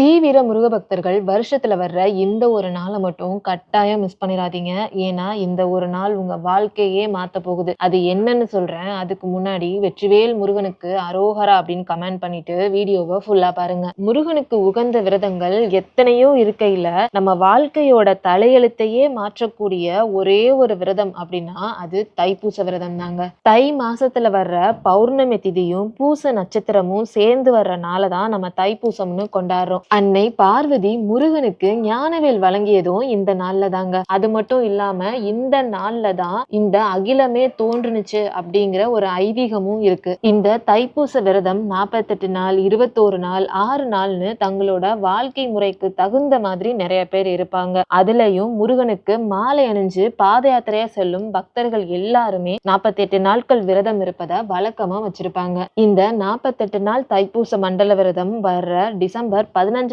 தீவிர முருக பக்தர்கள் வருஷத்துல வர்ற இந்த ஒரு நாளை மட்டும் கட்டாயம் மிஸ் பண்ணிடாதீங்க. ஏன்னா இந்த ஒரு நாள் உங்க வாழ்க்கையே மாத்த போகுது. அது என்னன்னு சொல்றேன். அதுக்கு முன்னாடி வெற்றிவேல் முருகனுக்கு அரோகரா அப்படின்னு கமெண்ட் பண்ணிட்டு வீடியோவை ஃபுல்லா பாருங்க. முருகனுக்கு உகந்த விரதங்கள் எத்தனையோ இருக்கையில நம்ம வாழ்க்கையோட தலையெழுத்தையே மாற்றக்கூடிய ஒரே ஒரு விரதம் அப்படின்னா அது தைப்பூச விரதம் தாங்க. தை மாசத்துல வர்ற பௌர்ணமி திதியும் பூச நட்சத்திரமும் சேர்ந்து வர்ற நாளை தான் நம்ம தைப்பூசம்னு கொண்டாடுறோம். அன்னை பார்வதி முருகனுக்கு ஞானவேல் வழங்கியதும் இந்த நாள்ல தாங்க. அது மட்டும் இல்லாம இந்த நாள்ல தான் இந்த அகிலமே தோன்றுனுச்சு அப்படிங்கிற ஒரு ஐதீகமும் இருக்கு. இந்த தைப்பூச விரதம் 48 நாள், 21 நாள், 6 நாள்னு தங்களோட வாழ்க்கை முறைக்கு தகுந்த மாதிரி நிறைய பேர் இருப்பாங்க. அதுலயும் முருகனுக்கு மாலை அணிஞ்சு பாத யாத்திரையா செல்லும் பக்தர்கள் எல்லாருமே 48 நாட்கள் விரதம் இருப்பதை வழக்கமா வச்சிருப்பாங்க. இந்த 48 நாள் தைப்பூச மண்டல விரதம் வர்ற டிசம்பர் 15